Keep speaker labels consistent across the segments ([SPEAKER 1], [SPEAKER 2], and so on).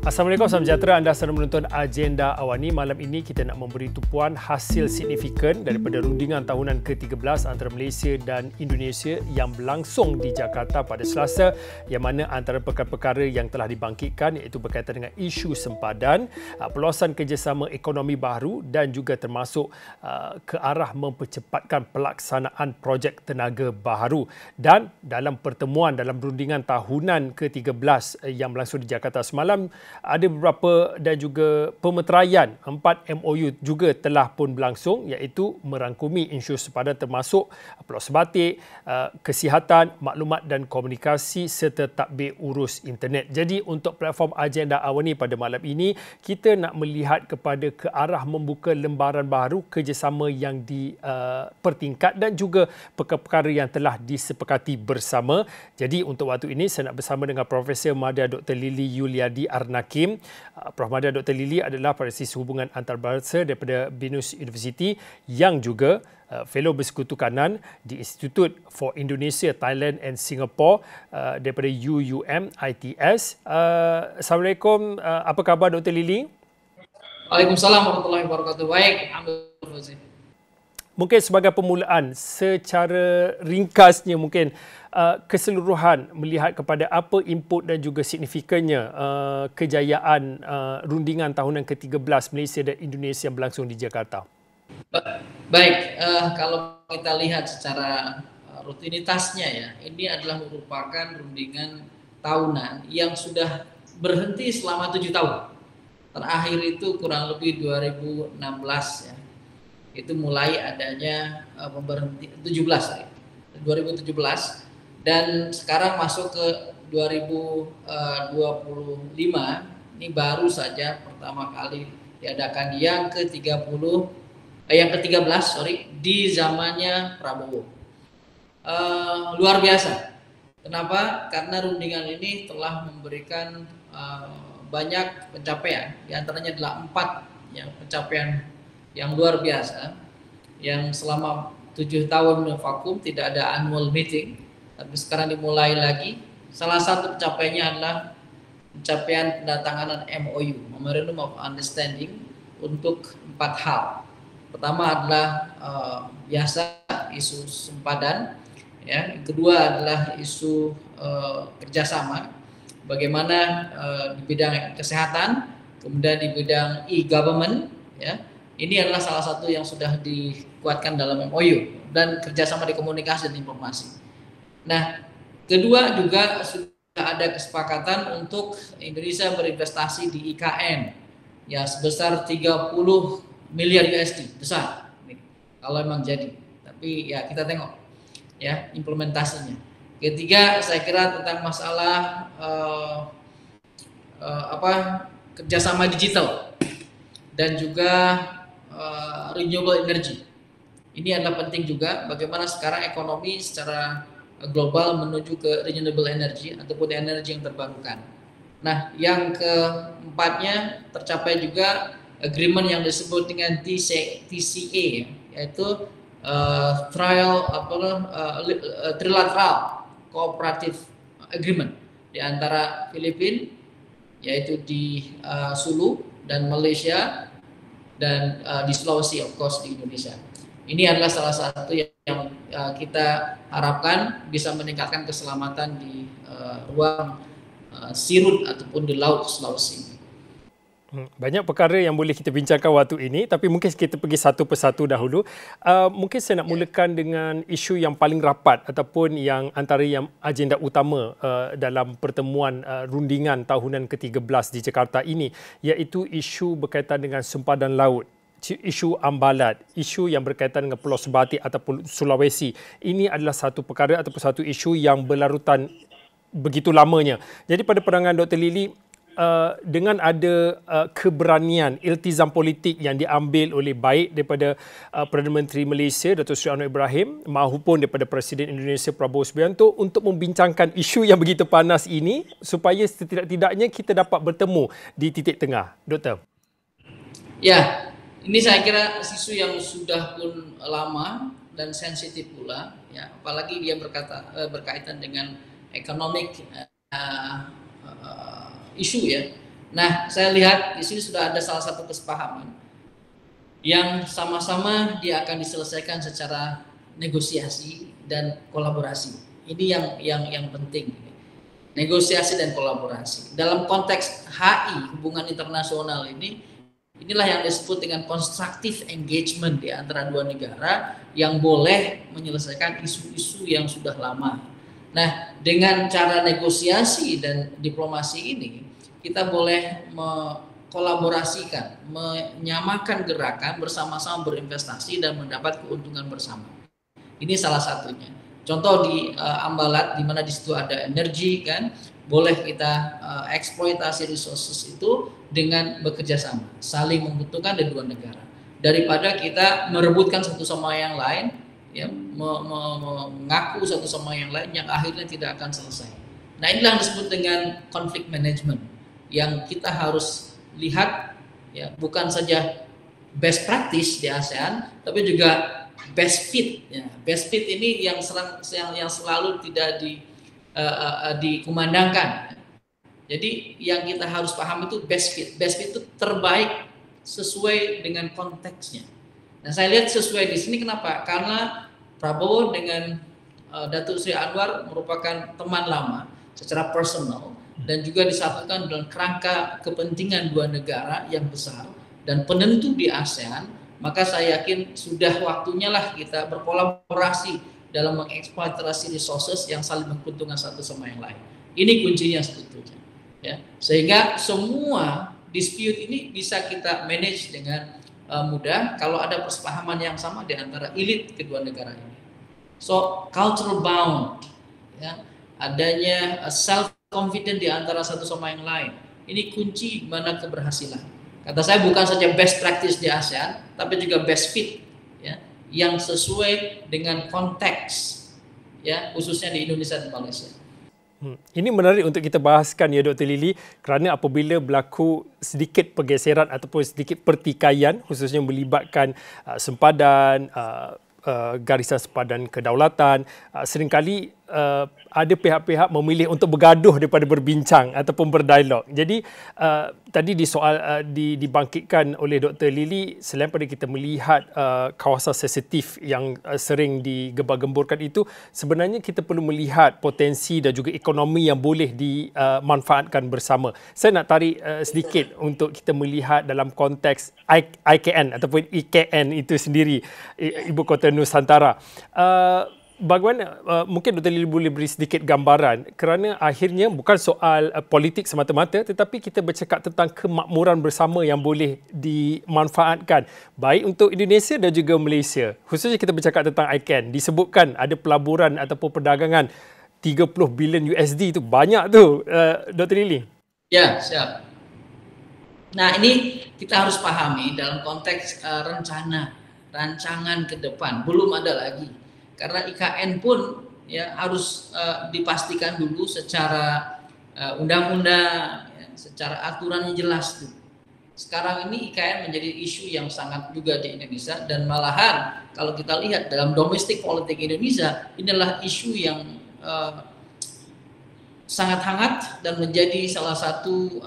[SPEAKER 1] Assalamualaikum, salam sejahtera. Anda sedang menonton Agenda Awani. Malam ini kita nak memberi tumpuan hasil signifikan daripada rundingan tahunan ke-13 antara Malaysia dan Indonesia yang berlangsung di Jakarta pada Selasa, yang mana antara perkara-perkara yang telah dibangkitkan iaitu berkaitan dengan isu sempadan, peluasan kerjasama ekonomi baru dan juga termasuk ke arah mempercepatkan pelaksanaan projek tenaga baharu. Dan dalam pertemuan dalam rundingan tahunan ke-13 yang berlangsung di Jakarta semalam, ada beberapa dan juga pemeteraian 4 MOU juga telah pun berlangsung, iaitu merangkumi isu sempadan termasuk Pulau Sebatik, kesihatan, maklumat dan komunikasi serta tadbir urus internet. Jadi untuk platform Agenda Awani pada malam ini, kita nak melihat kepada ke arah membuka lembaran baru kerjasama yang dipertingkat dan juga perkara-perkara yang telah disepakati bersama. Jadi untuk waktu ini saya nak bersama dengan Profesor Madya Dr. Lily Yuliadi Arnakim. Prof. Madya Dr. Lily adalah praktisi hubungan antarabangsa daripada BINUS University yang juga Fellow Bersekutu Kanan di Institute for Indonesia, Thailand and Singapore daripada UUM ITS. Assalamualaikum, apa khabar Dr. Lily?
[SPEAKER 2] Waalaikumsalam warahmatullahi wabarakatuh. Baik, alhamdulillah.
[SPEAKER 1] Mungkin sebagai permulaan, secara ringkasnya mungkin keseluruhan melihat kepada apa input dan juga signifikannya kejayaan rundingan tahunan ke-13 Malaysia dan Indonesia yang berlangsung di Jakarta.
[SPEAKER 2] Baik, kalau kita lihat secara rutinitasnya ya, ini adalah merupakan rundingan tahunan yang sudah berhenti selama 7 tahun. Terakhir itu kurang lebih 2016 ya. Itu mulai adanya pemberhenti 2017 dan sekarang masuk ke 2025. Ini baru saja pertama kali diadakan yang ke-13 di zamannya Prabowo. Luar biasa. Kenapa? Karena rundingan ini telah memberikan banyak pencapaian, di antaranya adalah 4 pencapaian yang luar biasa, yang selama 7 tahun vakum tidak ada annual meeting, tapi sekarang dimulai lagi. Salah satu pencapaiannya adalah pencapaian pendatanganan MOU, Memorandum of Understanding, untuk 4 hal. Pertama adalah biasa isu sempadan, ya. Yang kedua adalah isu kerjasama, bagaimana di bidang kesehatan, kemudian di bidang e-government, ya. Ini adalah salah satu yang sudah dikuatkan dalam MOU, dan kerjasama di komunikasi dan informasi. Nah, kedua juga sudah ada kesepakatan untuk Indonesia berinvestasi di IKN ya sebesar 30 miliar USD, besar ini, kalau memang jadi. Tapi ya kita tengok ya implementasinya. Ketiga, saya kira tentang masalah kerjasama digital dan juga renewable energy. Ini adalah penting juga, bagaimana sekarang ekonomi secara global menuju ke renewable energy ataupun energi yang terbarukan. Nah, yang keempatnya tercapai juga agreement yang disebut dengan TCA, yaitu trilateral cooperative agreement di antara Filipina, yaitu di Sulu, dan Malaysia, dan di Sulawesi, of course di Indonesia. Ini adalah salah satu yang kita harapkan bisa meningkatkan keselamatan di ruang sirut ataupun di laut Sulawesi.
[SPEAKER 1] Banyak perkara yang boleh kita bincangkan waktu ini, tapi mungkin kita pergi satu persatu dahulu. Mungkin saya nak mulakan dengan isu yang paling rapat ataupun yang antara yang agenda utama dalam pertemuan rundingan tahunan ke-13 di Jakarta ini, iaitu isu berkaitan dengan sempadan laut, isu ambalat, isu yang berkaitan dengan Pulau Sebatik ataupun Sulawesi. Ini adalah satu perkara ataupun satu isu yang berlarutan begitu lamanya. Jadi pada pandangan Dr. Lily, dengan ada keberanian iltizam politik yang diambil oleh baik daripada Perdana Menteri Malaysia Datuk Seri Anwar Ibrahim maupun daripada Presiden Indonesia Prabowo Subianto untuk membincangkan isu yang begitu panas ini supaya setidak-tidaknya kita dapat bertemu di titik tengah, Doktor.
[SPEAKER 2] Ya, ini saya kira isu yang sudah pun lama dan sensitif pula, ya, apalagi dia berkaitan dengan economic isu ya. Nah, saya lihat di sini sudah ada salah satu kesepahaman yang sama-sama dia akan diselesaikan secara negosiasi dan kolaborasi. Ini yang penting. Negosiasi dan kolaborasi. Dalam konteks HI, hubungan internasional ini, inilah yang disebut dengan constructive engagement di antara dua negara yang boleh menyelesaikan isu-isu yang sudah lama. Nah, dengan cara negosiasi dan diplomasi ini, kita boleh kolaborasikan, menyamakan gerakan, bersama-sama berinvestasi dan mendapat keuntungan bersama. Ini salah satunya. Contoh di Ambalat, di mana di situ ada energi, kan, boleh kita eksploitasi resources itu dengan bekerja sama, saling membutuhkan dari dua negara. Daripada kita merebutkan satu sama yang lain, ya, mengaku satu sama yang lain yang akhirnya tidak akan selesai. Nah, inilah yang disebut dengan conflict management, yang kita harus lihat, ya, bukan saja best practice di ASEAN, tapi juga best fit. Ya. Best fit ini yang selalu tidak dikumandangkan. Jadi yang kita harus paham itu best fit. Best fit itu terbaik sesuai dengan konteksnya. Nah, saya lihat sesuai di sini kenapa? Karena Prabowo dengan Datuk Sri Anwar merupakan teman lama secara personal dan juga disatukan dalam kerangka kepentingan dua negara yang besar dan penentu di ASEAN. Maka saya yakin sudah waktunya lah kita berkolaborasi dalam mengeksploitasi resources yang saling menguntungkan satu sama yang lain. Ini kuncinya sebetulnya. Ya. Sehingga semua dispute ini bisa kita manage dengan mudah kalau ada persepahaman yang sama di antara elit kedua negara ini. So, cultural bound, ya, adanya self confident di antara satu sama yang lain. Ini kunci mana keberhasilan. Kata saya bukan saja best practice di ASEAN, tapi juga best fit, ya, yang sesuai dengan konteks, ya, khususnya di Indonesia dan Malaysia.
[SPEAKER 1] Ini menarik untuk kita bahaskan, ya, Dr. Lily, kerana apabila berlaku sedikit pergeseran ataupun sedikit pertikaian, khususnya melibatkan sempadan, garisan sempadan kedaulatan, seringkali ada pihak-pihak memilih untuk bergaduh daripada berbincang ataupun berdialog. Jadi tadi dibangkitkan oleh Dr. Lily, selain pada kita melihat kawasan sensitif yang sering digembar-gemburkan itu, sebenarnya kita perlu melihat potensi dan juga ekonomi yang boleh dimanfaatkan bersama. Saya nak tarik sedikit untuk kita melihat dalam konteks IKN ataupun IKN itu sendiri, Ibu Kota Nusantara. Bagaimana mungkin Dr. Lily boleh beri sedikit gambaran, kerana akhirnya bukan soal politik semata-mata, tetapi kita bercakap tentang kemakmuran bersama yang boleh dimanfaatkan baik untuk Indonesia dan juga Malaysia. Khususnya kita bercakap tentang ICANN, disebutkan ada pelaburan ataupun perdagangan 30 bilion USD, itu banyak tu, Dr. Lily.
[SPEAKER 2] Ya, siap. Nah, ini kita harus pahami dalam konteks rancangan ke depan, belum ada lagi. Karena IKN pun, ya, harus dipastikan dulu secara undang-undang, ya, secara aturan yang jelas tuh. Sekarang ini IKN menjadi isu yang sangat juga di Indonesia, dan malahan kalau kita lihat dalam domestik politik Indonesia, inilah isu yang sangat hangat dan menjadi salah satu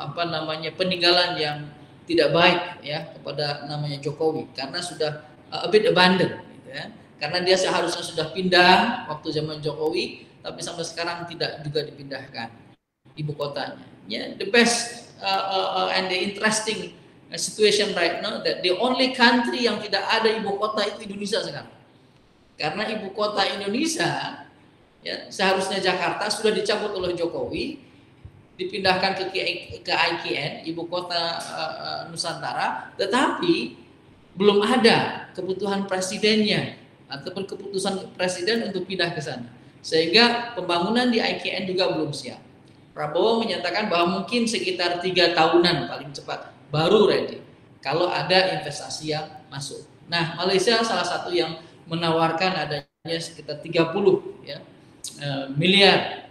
[SPEAKER 2] peninggalan yang tidak baik, ya, kepada namanya Jokowi, karena sudah a bit abandoned, gitu, ya. Karena dia seharusnya sudah pindah waktu zaman Jokowi, tapi sampai sekarang tidak juga dipindahkan ibu kotanya. Yeah, the best and the interesting situation right now that the only country yang tidak ada ibu kota itu Indonesia sekarang. Karena ibu kota Indonesia, ya, seharusnya Jakarta sudah dicabut oleh Jokowi, dipindahkan ke IKN, ibu kota Nusantara, tetapi belum ada kebutuhan presidennya ataupun keputusan presiden untuk pindah ke sana, sehingga pembangunan di IKN juga belum siap. Prabowo menyatakan bahwa mungkin sekitar 3 tahunan paling cepat baru ready kalau ada investasi yang masuk. Nah, Malaysia salah satu yang menawarkan adanya sekitar 30, ya, miliar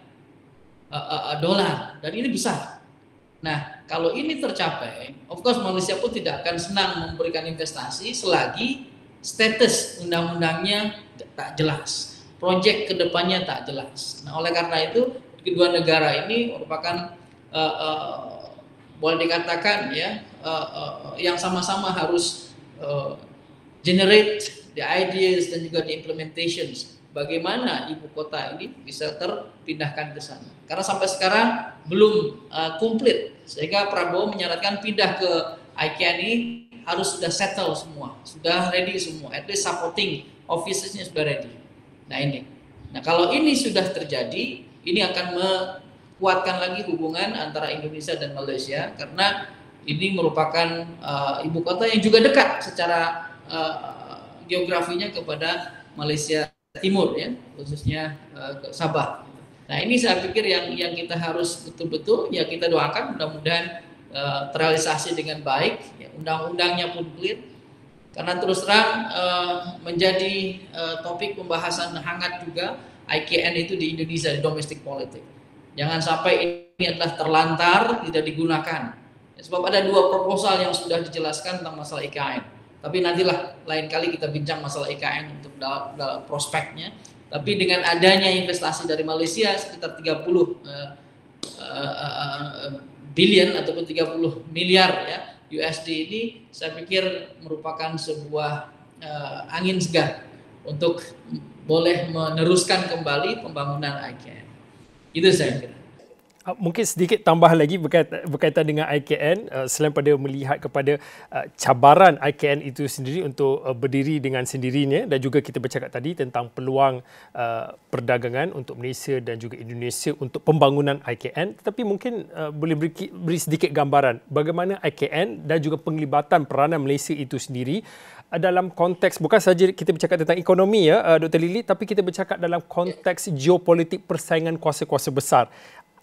[SPEAKER 2] dolar, dan ini besar. Nah, kalau ini tercapai, of course Malaysia pun tidak akan senang memberikan investasi selagi status undang-undangnya tak jelas, proyek kedepannya tak jelas. Nah, oleh karena itu kedua negara ini merupakan boleh dikatakan ya yang sama-sama harus generate the ideas dan juga the implementations. Bagaimana ibu kota ini bisa terpindahkan ke sana? Karena sampai sekarang belum komplit, sehingga Prabowo menyarankan pindah ke IKN ini harus sudah settle semua, sudah ready semua, at least supporting offices-nya sudah ready. Nah ini, nah kalau ini sudah terjadi, ini akan kuatkan lagi hubungan antara Indonesia dan Malaysia, karena ini merupakan ibu kota yang juga dekat secara geografinya kepada Malaysia Timur ya, khususnya ke Sabah. Nah ini saya pikir yang kita harus betul-betul ya kita doakan mudah-mudahan terrealisasi dengan baik, ya, undang-undangnya pun clear, karena terus terang menjadi topik pembahasan hangat juga IKN itu di Indonesia, di domestic politik. Jangan sampai ini adalah terlantar, tidak digunakan. Ya, sebab ada 2 proposal yang sudah dijelaskan tentang masalah IKN. Tapi nantilah lain kali kita bincang masalah IKN untuk dalam prospeknya. Tapi dengan adanya investasi dari Malaysia sekitar 30 billion ataupun 30 miliar ya USD ini, saya pikir merupakan sebuah angin segar untuk boleh meneruskan kembali pembangunan IKN. Itu saya kira.
[SPEAKER 1] Mungkin sedikit tambah lagi berkaitan dengan IKN, selain pada melihat kepada cabaran IKN itu sendiri untuk berdiri dengan sendirinya, dan juga kita bercakap tadi tentang peluang perdagangan untuk Malaysia dan juga Indonesia untuk pembangunan IKN, tetapi mungkin boleh beri sedikit gambaran bagaimana IKN dan juga penglibatan peranan Malaysia itu sendiri dalam konteks, bukan saja kita bercakap tentang ekonomi ya Dr. Lily, tapi kita bercakap dalam konteks geopolitik persaingan kuasa-kuasa besar,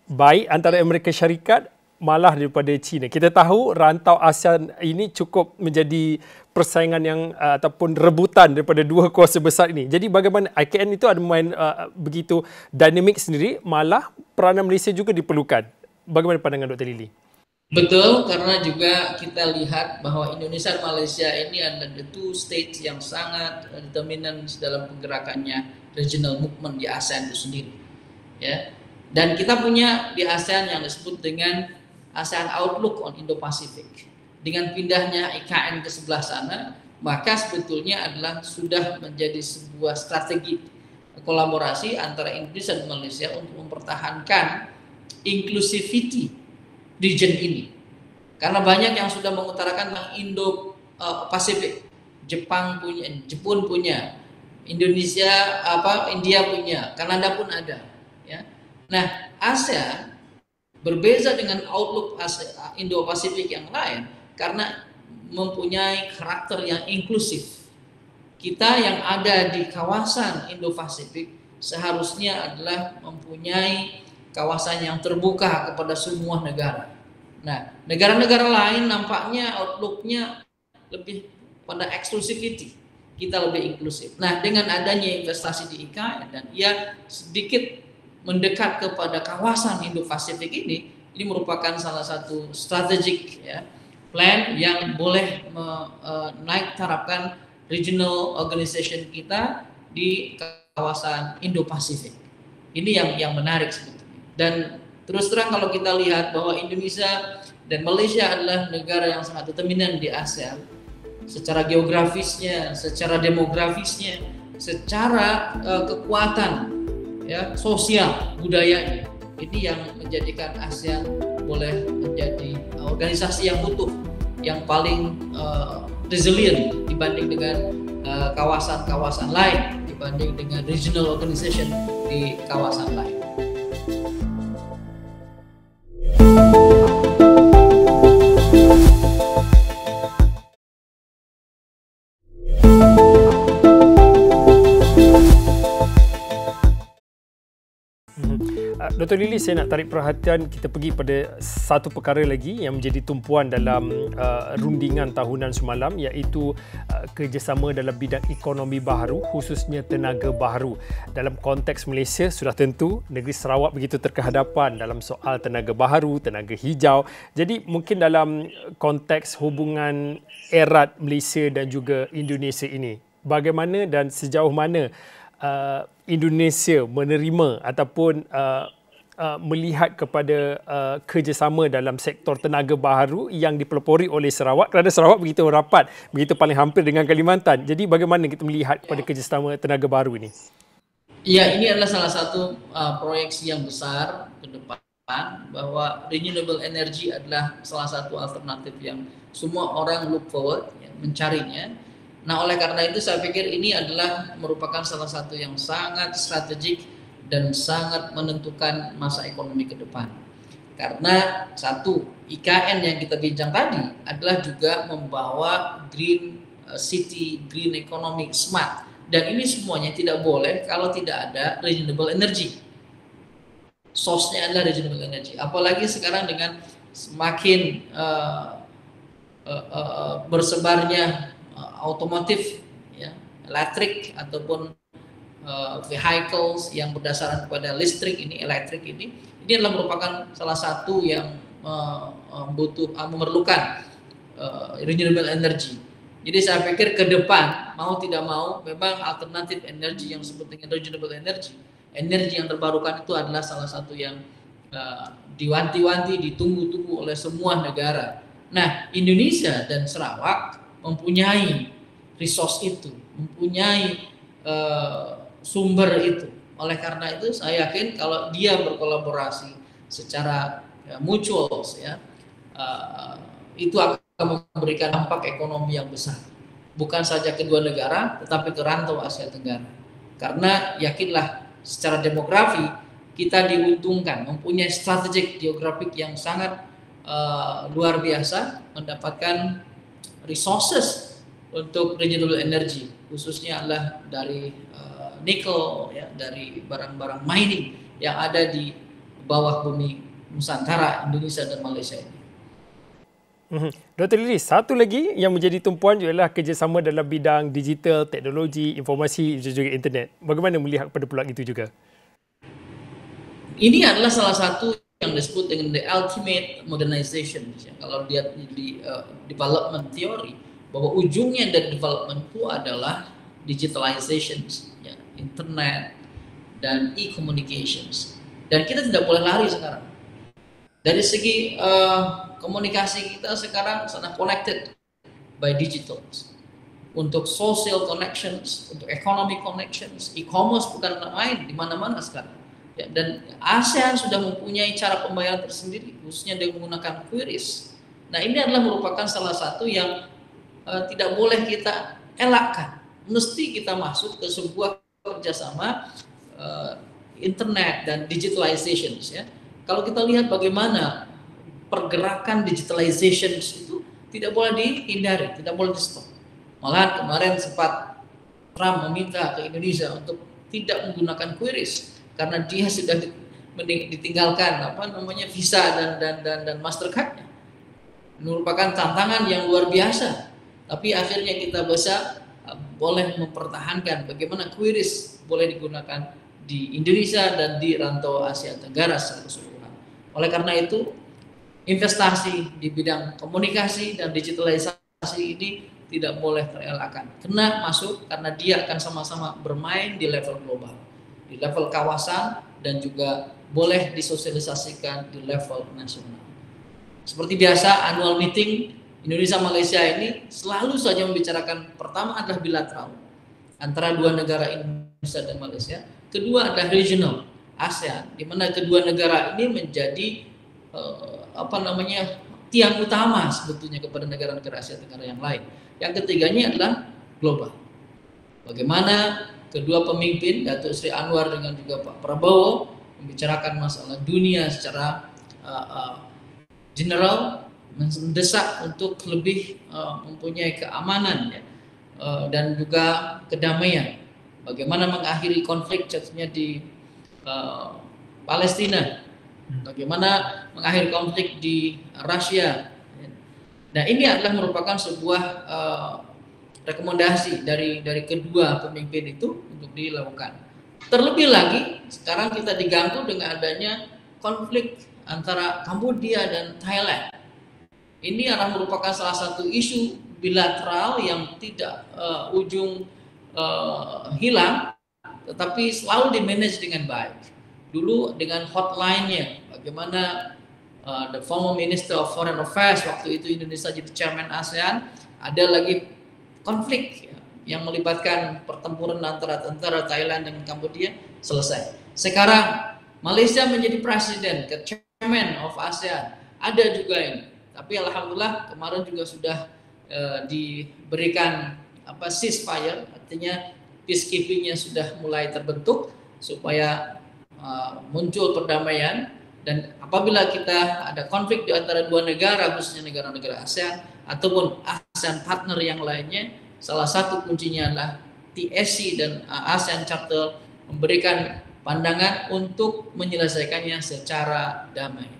[SPEAKER 1] baik antara Amerika Syarikat malah daripada China. Kita tahu rantau ASEAN ini cukup menjadi persaingan yang ataupun rebutan daripada 2 kuasa besar ini. Jadi bagaimana IKN itu ada main begitu dinamik sendiri, malah peranan Malaysia juga diperlukan. Bagaimana pandangan Dr. Lily?
[SPEAKER 2] Betul, karena juga kita lihat bahwa Indonesia dan Malaysia ini adalah the 2 states yang sangat determinan dalam pergerakannya regional movement di ASEAN itu sendiri. Ya. Dan kita punya di ASEAN yang disebut dengan ASEAN Outlook on Indo-Pacific. Dengan pindahnya IKN ke sebelah sana, maka sebetulnya adalah sudah menjadi sebuah strategi kolaborasi antara Indonesia dan Malaysia untuk mempertahankan inclusivity region ini. Karena banyak yang sudah mengutarakan tentang Indo-Pasifik. Jepang punya, Jepun punya, Indonesia India punya, Kanada pun ada, ya. Nah, ASEAN berbeza dengan outlook Indo-Pasifik yang lain karena mempunyai karakter yang inklusif. Kita yang ada di kawasan Indo-Pasifik seharusnya adalah mempunyai kawasan yang terbuka kepada semua negara. Nah, negara-negara lain nampaknya outlook-nya lebih pada exclusivity. Kita lebih inklusif. Nah, dengan adanya investasi di IKN dan ia sedikit mendekat kepada kawasan Indo-Pasifik ini merupakan salah satu strategic ya, plan yang boleh naik tarafkan regional organization kita di kawasan Indo-Pasifik. Ini yang menarik sebetulnya. Dan terus terang kalau kita lihat bahwa Indonesia dan Malaysia adalah negara yang sangat determinan di ASEAN, secara geografisnya, secara demografisnya, secara kekuatan ya sosial budayanya, ini yang menjadikan ASEAN boleh menjadi organisasi yang utuh, yang paling resilient dibanding dengan kawasan-kawasan lain, dibanding dengan regional organization di kawasan lain.
[SPEAKER 1] Dr. Lily, saya nak tarik perhatian kita pergi pada satu perkara lagi yang menjadi tumpuan dalam rundingan tahunan semalam, iaitu kerjasama dalam bidang ekonomi baharu, khususnya tenaga baharu. Dalam konteks Malaysia, sudah tentu negeri Sarawak begitu terkehadapan dalam soal tenaga baharu, tenaga hijau. Jadi mungkin dalam konteks hubungan erat Malaysia dan juga Indonesia ini, bagaimana dan sejauh mana Indonesia menerima ataupun melihat kepada kerjasama dalam sektor tenaga baharu yang dipelopori oleh Sarawak, kerana Sarawak begitu rapat, begitu paling hampir dengan Kalimantan. Jadi bagaimana kita melihat kepada kerjasama tenaga baharu ini?
[SPEAKER 2] Ya, ini adalah salah satu proyeksi yang besar ke depan, bahwa renewable energy adalah salah satu alternatif yang semua orang look forward, ya, mencarinya. Nah, oleh karena itu saya pikir ini adalah merupakan salah satu yang sangat strategik dan sangat menentukan masa ekonomi ke depan. Karena satu, IKN yang kita bincang tadi adalah juga membawa green city, green economy, smart. Dan ini semuanya tidak boleh kalau tidak ada renewable energy. Source-nya adalah renewable energy. Apalagi sekarang dengan semakin bersebarnya otomotif, ya, elektrik ataupun vehicles yang berdasarkan kepada listrik ini, elektrik ini adalah merupakan salah satu yang memerlukan renewable energy. Jadi saya pikir ke depan mau tidak mau memang alternatif energi yang disebut dengan renewable energy, energi yang terbarukan itu adalah salah satu yang diwanti-wanti, ditunggu-tunggu oleh semua negara. Nah, Indonesia dan Sarawak mempunyai resource itu, mempunyai sumber itu. Oleh karena itu saya yakin kalau dia berkolaborasi secara mutual, ya, itu akan memberikan dampak ekonomi yang besar, bukan saja kedua negara tetapi ke rantau Asia Tenggara. Karena yakinlah secara demografi kita diuntungkan, mempunyai strategik geografik yang sangat luar biasa, mendapatkan resources untuk renewable energy, khususnya adalah dari nikel, ya, dari barang-barang mining yang ada di bawah bumi Nusantara, Indonesia dan Malaysia ini.
[SPEAKER 1] Dr. Lili, satu lagi yang menjadi tumpuan ialah kerjasama dalam bidang digital, teknologi, informasi dan juga internet. Bagaimana melihat pada peluang itu juga?
[SPEAKER 2] Ini adalah salah satu yang disebut dengan the ultimate modernization. Kalau lihat di development theory, bahwa ujungnya dari development itu adalah digitalization, ya, internet dan e-communications. Dan kita tidak boleh lari sekarang. Dari segi komunikasi kita sekarang sangat connected by digital. Untuk social connections, untuk economic connections, e-commerce bukan main di mana-mana sekarang. Ya, dan ASEAN sudah mempunyai cara pembayaran tersendiri, khususnya dengan menggunakan QRIS. Nah, ini adalah merupakan salah satu yang tidak boleh kita elakkan. Mesti kita masuk ke sebuah kerjasama internet dan digitalization, ya. Kalau kita lihat bagaimana pergerakan digitalization itu tidak boleh dihindari, tidak boleh di stop. Malahan kemarin sempat Trump meminta ke Indonesia untuk tidak menggunakan QRIS karena dia sudah ditinggalkan visa dan Mastercard-nya. Merupakan tantangan yang luar biasa. Tapi akhirnya kita bisa boleh mempertahankan bagaimana QRIS boleh digunakan di Indonesia dan di rantau Asia Tenggara secara keseluruhan. Oleh karena itu, investasi di bidang komunikasi dan digitalisasi ini tidak boleh terelakkan. Kena masuk karena dia akan sama-sama bermain di level global, di level kawasan, dan juga boleh disosialisasikan di level nasional. Seperti biasa, annual meeting Indonesia-Malaysia ini selalu saja membicarakan, pertama adalah bilateral antara dua negara Indonesia dan Malaysia, kedua adalah regional ASEAN, di mana kedua negara ini menjadi tiang utama sebetulnya kepada negara-negara Asia Tenggara yang lain. Yang ketiganya adalah global. Bagaimana kedua pemimpin, Datuk Seri Anwar dengan juga Pak Prabowo, membicarakan masalah dunia secara general, mendesak untuk lebih mempunyai keamanan, ya, dan juga kedamaian. Bagaimana mengakhiri konflik contohnya di Palestina, bagaimana mengakhiri konflik di Rusia. Nah, ini adalah merupakan sebuah rekomendasi dari kedua pemimpin itu untuk dilakukan. Terlebih lagi sekarang kita diganggu dengan adanya konflik antara Kambodia dan Thailand. Ini adalah merupakan salah satu isu bilateral yang tidak ujung hilang, tetapi selalu dimanage dengan baik. dulu dengan hotline-nya, bagaimana the former Minister of Foreign Affairs waktu itu Indonesia jadi chairman ASEAN, ada lagi konflik yang melibatkan pertempuran antara tentara Thailand dan Kambodia, selesai. Sekarang Malaysia menjadi presiden, ke chairman of ASEAN, ada juga ini. Tapi alhamdulillah kemarin juga sudah diberikan ceasefire, artinya peacekeeping-nya sudah mulai terbentuk supaya muncul perdamaian. Dan apabila kita ada konflik di antara dua negara, khususnya negara-negara ASEAN ataupun ASEAN partner yang lainnya, salah satu kuncinya adalah TSC dan ASEAN Charter memberikan pandangan untuk menyelesaikannya secara damai.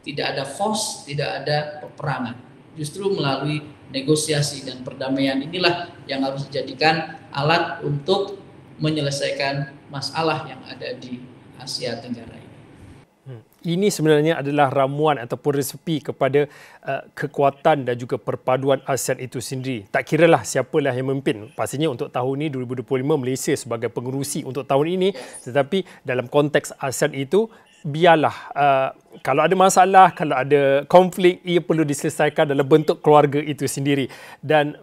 [SPEAKER 2] Tidak ada force, tidak ada peperangan. Justru melalui negosiasi dan perdamaian inilah yang harus dijadikan alat untuk menyelesaikan masalah yang ada di Asia Tenggara ini.
[SPEAKER 1] Ini sebenarnya adalah ramuan ataupun resepi kepada kekuatan dan juga perpaduan ASEAN itu sendiri. Tak kiralah siapalah yang memimpin. Pastinya untuk tahun ini 2025 Malaysia sebagai pengerusi untuk tahun ini, tetapi dalam konteks ASEAN itu biarlah kalau ada masalah, kalau ada konflik, ia perlu diselesaikan dalam bentuk keluarga itu sendiri. Dan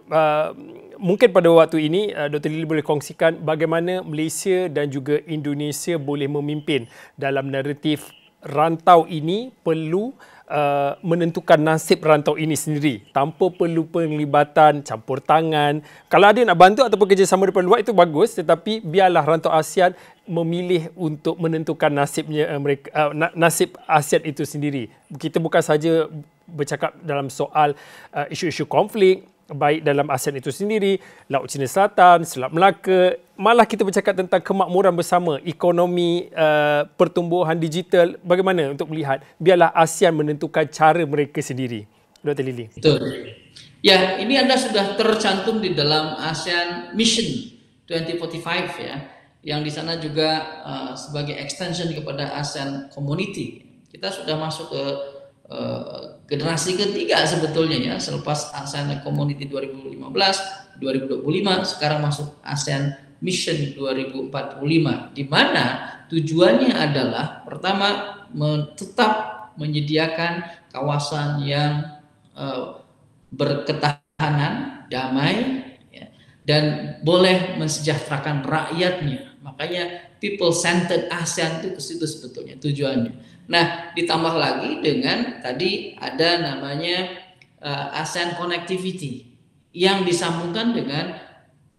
[SPEAKER 1] mungkin pada waktu ini Dr. Lily boleh kongsikan bagaimana Malaysia dan juga Indonesia boleh memimpin dalam naratif rantau ini perlu menentukan nasib rantau ini sendiri tanpa perlu penglibatan, campur tangan. Kalau ada nak bantu ataupun kerjasama daripada luar itu bagus, tetapi biarlah rantau ASEAN memilih untuk menentukan nasibnya nasib ASEAN itu sendiri. Kita bukan saja bercakap dalam soal isu-isu konflik baik dalam ASEAN itu sendiri, Laut Cina Selatan, Selat Melaka, malah kita bercakap tentang kemakmuran bersama, ekonomi, pertumbuhan digital. Bagaimana untuk melihat biarlah ASEAN menentukan cara mereka sendiri, Dr. Lily?
[SPEAKER 2] Betul. Ya, ini Anda sudah tercantum di dalam ASEAN Mission 2045 ya, yang di sana juga sebagai extension kepada ASEAN Community. Kita sudah masuk ke generasi ketiga sebetulnya ya, selepas ASEAN Community 2015, 2025, sekarang masuk ASEAN Mission 2045, di mana tujuannya adalah pertama tetap menyediakan kawasan yang berketahanan, damai, ya, dan boleh mensejahterakan rakyatnya. Makanya people-centered ASEAN itu ke situ sebetulnya tujuannya. Nah, ditambah lagi dengan tadi ada namanya ASEAN Connectivity yang disambungkan dengan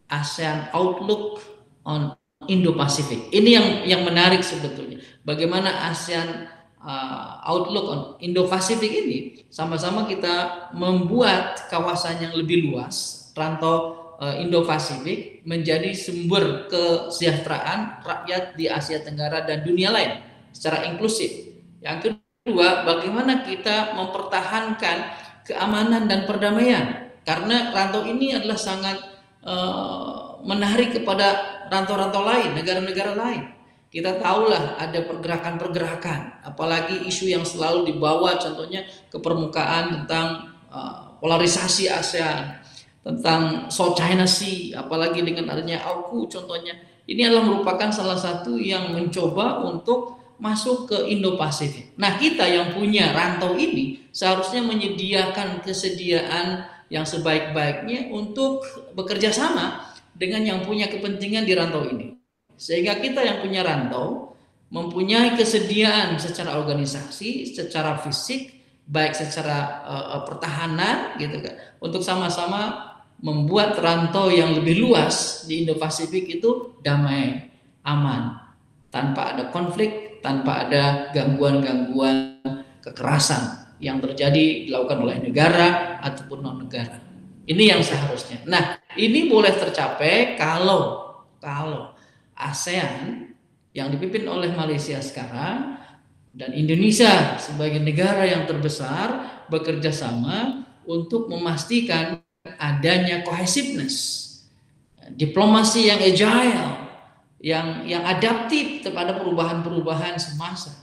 [SPEAKER 2] ASEAN Outlook on Indo-Pacific. Ini yang menarik sebetulnya. Bagaimana ASEAN Outlook on Indo-Pacific ini sama-sama kita membuat kawasan yang lebih luas, rantau Indo-Pasifik menjadi sumber kesejahteraan rakyat di Asia Tenggara dan dunia lain secara inklusif. Yang kedua, bagaimana kita mempertahankan keamanan dan perdamaian, karena rantau ini adalah sangat menarik kepada rantau-rantau lain, negara-negara lain. Kita tahulah ada pergerakan-pergerakan, apalagi isu yang selalu dibawa contohnya ke permukaan tentang polarisasi ASEAN, tentang South China Sea, apalagi dengan adanya AUKUS contohnya. Ini adalah merupakan salah satu yang mencoba untuk masuk ke Indo-Pasifik. Nah, kita yang punya rantau ini seharusnya menyediakan kesediaan yang sebaik-baiknya untuk bekerja sama dengan yang punya kepentingan di rantau ini. Sehingga kita yang punya rantau mempunyai kesediaan secara organisasi, secara fisik, baik secara pertahanan gitu kan, untuk sama-sama membuat rantau yang lebih luas di Indo-Pasifik itu damai, aman, tanpa ada konflik, tanpa ada gangguan-gangguan kekerasan yang terjadi dilakukan oleh negara ataupun non-negara. Ini yang seharusnya. Nah, ini boleh tercapai kalau ASEAN yang dipimpin oleh Malaysia sekarang dan Indonesia sebagai negara yang terbesar bekerja sama untuk memastikan adanya cohesiveness, diplomasi yang agile, yang adaptif kepada perubahan-perubahan semasa,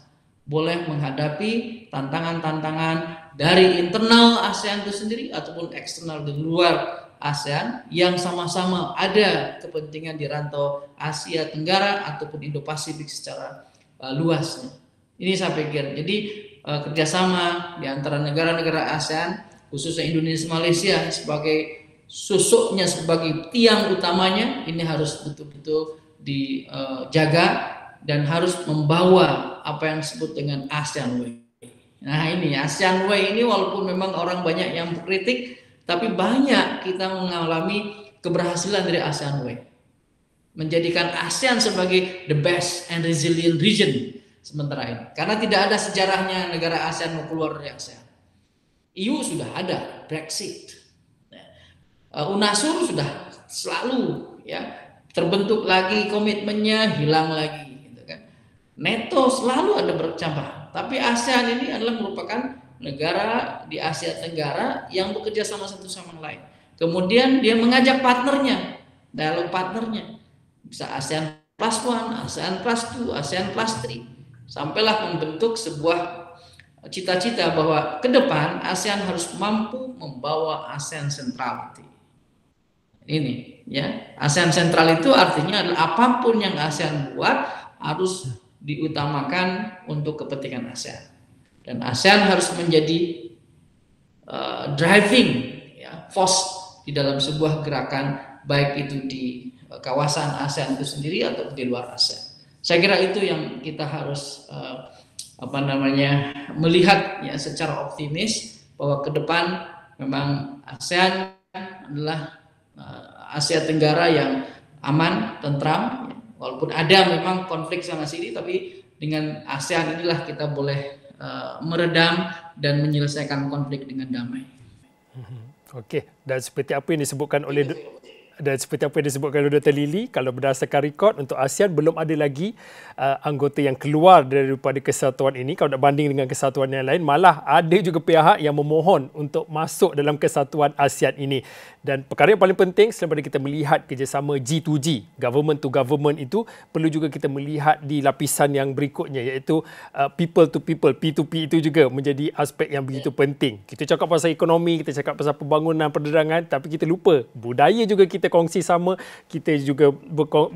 [SPEAKER 2] boleh menghadapi tantangan-tantangan dari internal ASEAN itu sendiri ataupun eksternal di luar ASEAN yang sama-sama ada kepentingan di rantau Asia Tenggara ataupun Indo-Pasifik secara luasnya. Ini saya pikir. Jadi kerjasama di antara negara-negara ASEAN, khususnya Indonesia Malaysia sebagai sosoknya, sebagai tiang utamanya, ini harus betul-betul dijaga dan harus membawa apa yang disebut dengan ASEAN Way. Nah ini ASEAN Way ini walaupun memang orang banyak yang kritik, tapi banyak kita mengalami keberhasilan dari ASEAN Way. Menjadikan ASEAN sebagai the best and resilient region sementara ini. Karena tidak ada sejarahnya negara ASEAN mau keluar dari ASEAN. EU sudah ada, Brexit. UNASUR sudah selalu ya terbentuk lagi, komitmennya hilang lagi. Gitu kan. NATO selalu ada bercabang. Tapi ASEAN ini adalah merupakan negara di Asia Tenggara yang bekerja sama satu sama lain. Kemudian dia mengajak partnernya, dialog partnernya. Bisa ASEAN Plus 1, ASEAN Plus 2, ASEAN Plus 3. Sampailah membentuk sebuah cita-cita bahwa ke depan ASEAN harus mampu membawa ASEAN Centrality. Ini ya, ASEAN Central itu artinya adalah apapun yang ASEAN buat harus diutamakan untuk kepentingan ASEAN, dan ASEAN harus menjadi driving ya, force di dalam sebuah gerakan, baik itu di kawasan ASEAN itu sendiri atau di luar ASEAN. Saya kira itu yang kita harus melihat ya secara optimis, bahwa ke depan memang ASEAN adalah Asia Tenggara yang aman, tentram. Walaupun ada memang konflik sana sini, tapi dengan ASEAN inilah kita boleh meredam dan menyelesaikan konflik dengan damai.
[SPEAKER 1] Okey, dan seperti apa yang disebutkan oleh Dr. Lily, kalau berdasarkan rekod untuk ASEAN belum ada lagi anggota yang keluar daripada kesatuan ini. Kalau nak banding dengan kesatuan yang lain, malah ada juga pihak yang memohon untuk masuk dalam kesatuan ASEAN ini. Dan perkara yang paling penting, selepas kita melihat kerjasama G2G, government to government itu, perlu juga kita melihat di lapisan yang berikutnya, iaitu people to people, P2P itu juga menjadi aspek yang begitu penting. Kita cakap pasal ekonomi, kita cakap pasal pembangunan, perdagangan, tapi kita lupa budaya juga kita kongsi sama, kita juga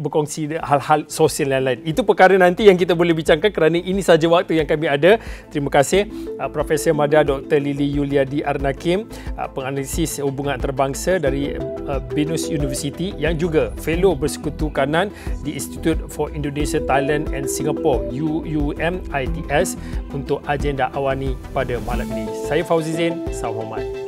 [SPEAKER 1] berkongsi hal-hal sosial yang lain. Itu perkara nanti yang kita boleh bincangkan kerana ini sahaja waktu yang kami ada. Terima kasih Profesor Madya Dr. Lily Yuliadi Arnakim, penganalisis hubungan antarabangsa dari Binus University yang juga fellow bersekutu kanan di Institute for Indonesia, Thailand and Singapore UUMITS untuk agenda Awani pada malam ini. Saya Fauzi Zain, salam hormat.